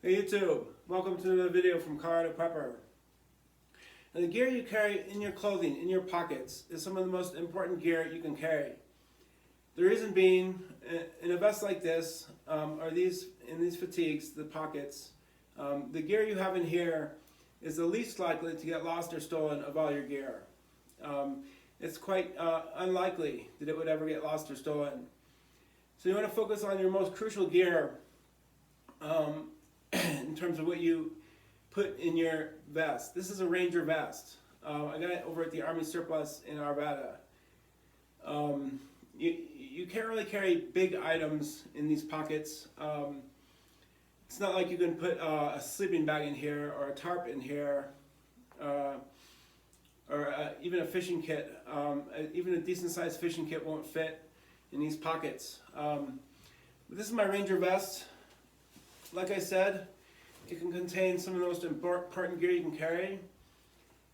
Hey YouTube, welcome to another video from Colorado Prepper. And the gear you carry in your clothing, in your pockets, is some of the most important gear you can carry. The reason being, in a vest like this, or in these fatigues, the pockets, the gear you have in here is the least likely to get lost or stolen of all your gear. It's quite unlikely that it would ever get lost or stolen. So you want to focus on your most crucial gear in terms of what you put in your vest. This is a Ranger vest. I got it over at the Army Surplus in Arvada. You can't really carry big items in these pockets. It's not like you can put a sleeping bag in here or a tarp in here or even a fishing kit. Even a decent sized fishing kit won't fit in these pockets. But this is my Ranger vest. Like I said, it can contain some of the most important gear you can carry.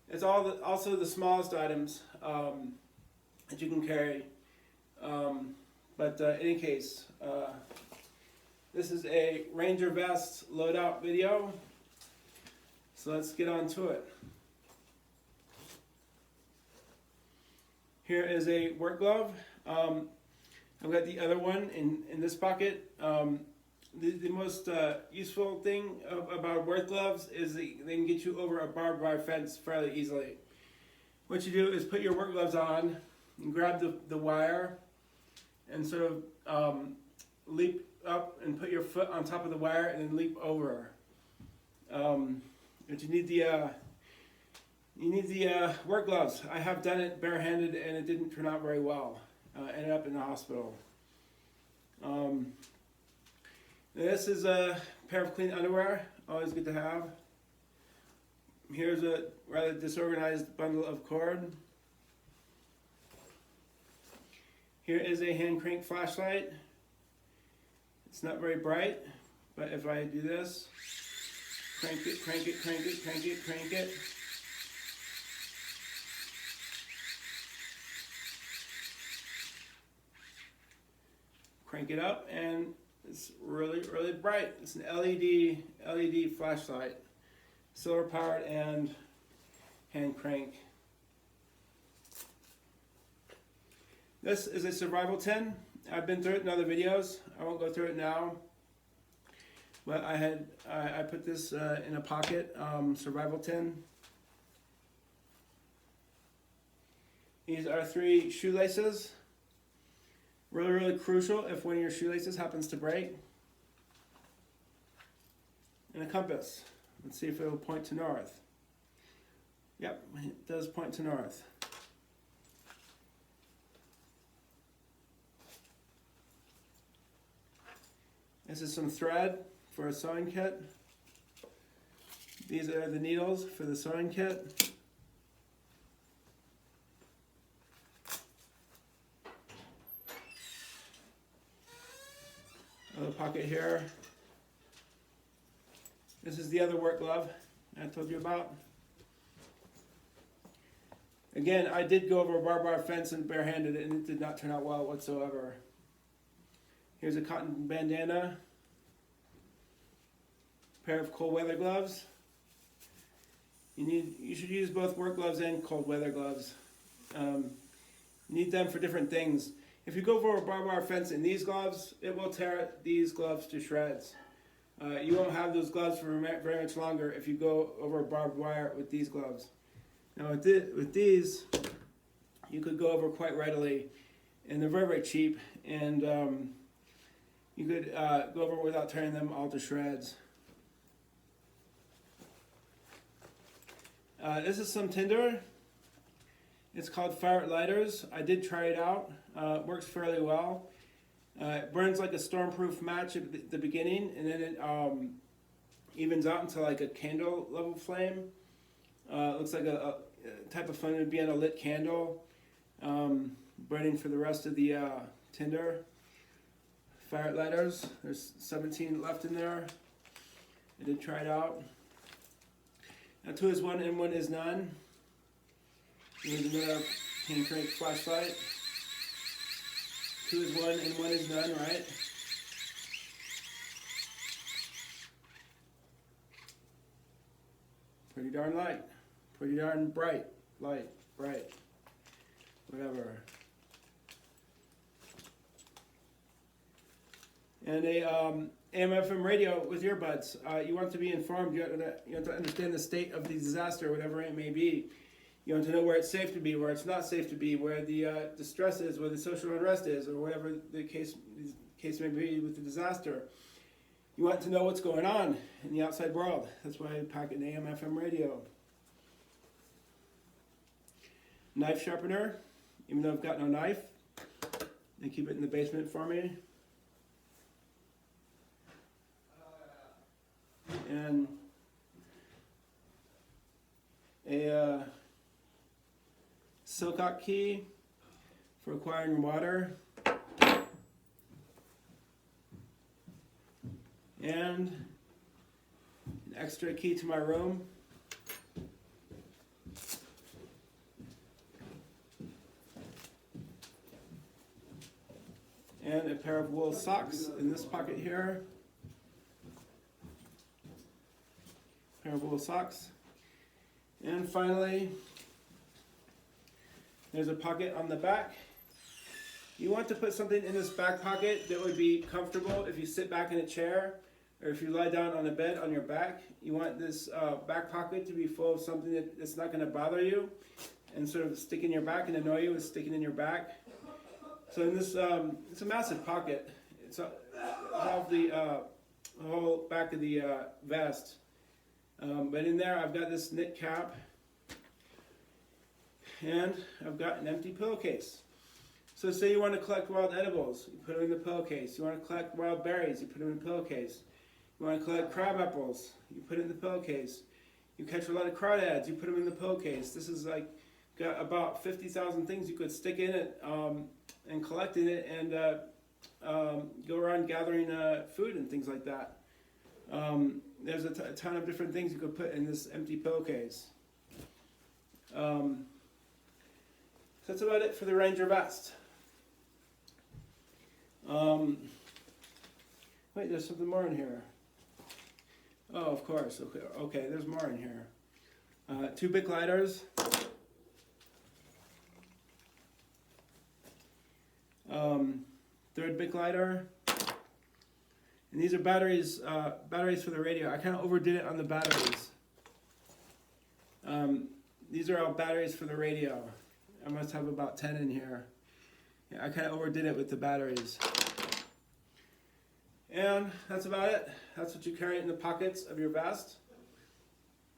It's also the smallest items that you can carry. But in any case, this is a Ranger vest loadout video. So let's get on to it. Here is a work glove. I've got the other one in this pocket. The most useful thing about work gloves is they can get you over a barbed wire fence fairly easily. What you do is put your work gloves on and grab the wire and sort of leap up and put your foot on top of the wire and then leap over. But you need the work gloves. I have done it barehanded and it didn't turn out very well. Ended up in the hospital. This is a pair of clean underwear, always good to have. Here's a rather disorganized bundle of cord. Here is a hand crank flashlight. It's not very bright, but if I do this, crank it, crank it, crank it, crank it, crank it. Crank it up and it's really, really bright. It's an LED flashlight, solar powered and hand crank. This is a survival tin. I've been through it in other videos. I won't go through it now. But I put this in a pocket, survival tin. These are 3 shoelaces. Really, really crucial if one of your shoelaces happens to break. And a compass. Let's see if it will point to north. Yep, it does point to north. This is some thread for a sewing kit. These are the needles for the sewing kit. Another pocket here. This is the other work glove I told you about. Again, I did go over a barbed wire fence and barehanded it, and it did not turn out well whatsoever. Here's a cotton bandana. Pair of cold weather gloves. You should use both work gloves and cold weather gloves. You need them for different things. If you go over a barbed wire fence in these gloves, it will tear these gloves to shreds. You won't have those gloves for very much longer if you go over barbed wire with these gloves. Now with these, you could go over quite readily, and they're very, very cheap, and you could go over without tearing them all to shreds. This is some tinder. It's called Fire Lighters. I did try it out. It works fairly well. It burns like a stormproof match at the beginning, and then it evens out into like a candle level flame. Looks like a type of flame would be on a lit candle, burning for the rest of the tinder. Fire Lighters. There's 17 left in there. I did try it out. Now 2 is 1 and 1 is none. Here's another hand crank flashlight. 2 is 1 and 1 is none, right? pretty darn light, pretty darn bright, light, bright, whatever. And a AM/FM radio with earbuds. You want to be informed. You have to understand the state of the disaster, whatever it may be. You want to know where it's safe to be, where it's not safe to be, where the distress is, where the social unrest is, or whatever the case may be with the disaster. You want to know what's going on in the outside world. That's why I pack an AM/FM radio. Knife sharpener, even though I've got no knife. They keep it in the basement for me. And a Silcock key for acquiring water. And an extra key to my room. And a pair of wool socks in this pocket here. Pair of wool socks. And finally, there's a pocket on the back. You want to put something in this back pocket that would be comfortable if you sit back in a chair or if you lie down on a bed on your back. You want this back pocket to be full of something that's not going to bother you and sort of stick in your back and annoy you with sticking in your back. So in this, it's a massive pocket. It's have the whole back of the vest. But in there I've got this knit cap and I've got an empty pillowcase. So say you want to collect wild edibles, you put them in the pillowcase. You want to collect wild berries, you put them in the pillowcase. You want to collect crab apples, you put it in the pillowcase. You catch a lot of crawdads, you put them in the pillowcase. This is like got about 50,000 things you could stick in it and collect in it and go around gathering food and things like that. There's a ton of different things you could put in this empty pillowcase. So that's about it for the Ranger vest. Wait, there's something more in here. Oh, of course. Okay, there's more in here. 2 Bic lighters. Third Bic lighter. And these are batteries for the radio. I kind of overdid it on the batteries. These are all batteries for the radio. I must have about 10 in here. Yeah, I kind of overdid it with the batteries. And that's about it. That's what you carry in the pockets of your vest.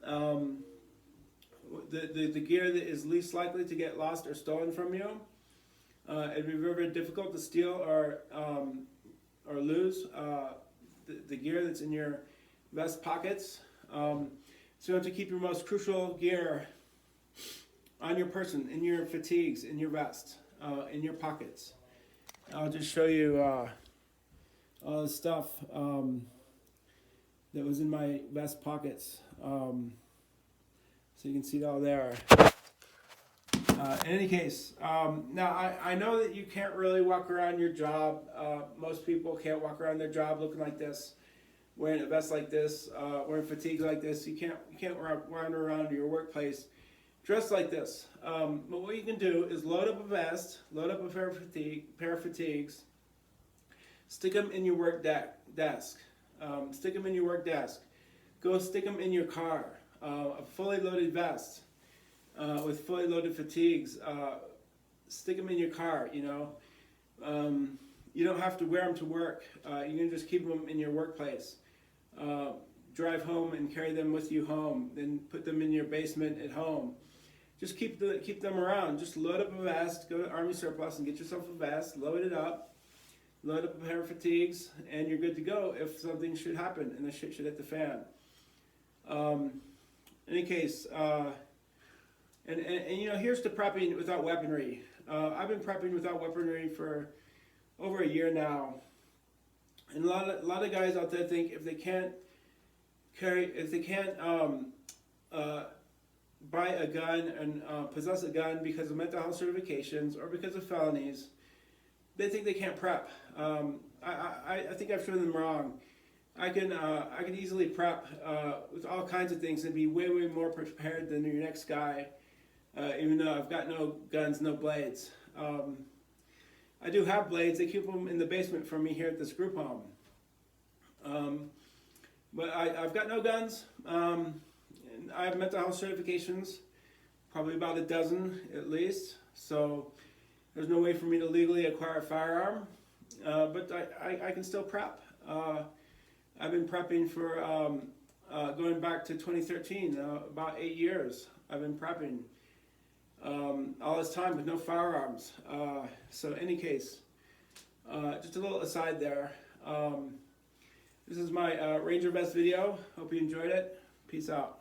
The gear that is least likely to get lost or stolen from you. It'd be very, very difficult to steal or lose the gear that's in your vest pockets. So you have to keep your most crucial gear on your person, in your fatigues, in your vest, in your pockets. I'll just show you all the stuff that was in my vest pockets. So you can see it all there. In any case, now I know that you can't really walk around your job. Most people can't walk around their job looking like this, wearing a vest like this, wearing fatigues like this. You can't wander around your workplace dressed like this. But what you can do is load up a vest, load up a pair of fatigues, stick them in your work desk. Stick them in your work desk. Go stick them in your car. A fully loaded vest with fully loaded fatigues. Stick them in your car. You know, you don't have to wear them to work. You can just keep them in your workplace. Drive home and carry them with you home. Then put them in your basement at home. Just keep them around. Just load up a vest. Go to Army Surplus and get yourself a vest. Load it up. Load up a pair of fatigues, and you're good to go if something should happen and the shit should hit the fan. In any case, and you know, here's to prepping without weaponry. I've been prepping without weaponry for over a year now, and a lot of guys out there think if they can't buy a gun and possess a gun because of mental health certifications or because of felonies, they think they can't prep. I think I've shown them wrong. I can easily prep with all kinds of things and be way more prepared than your next guy, even though I've got no guns, no blades. I do have blades. They keep them in the basement for me here at this group home. But I've got no guns. And I have mental health certifications, probably about a dozen at least. So there's no way for me to legally acquire a firearm. But I can still prep. I've been prepping for going back to 2013, about 8 years. I've been prepping all this time with no firearms. So in any case, just a little aside there. This is my Ranger Vest video. Hope you enjoyed it. Peace out.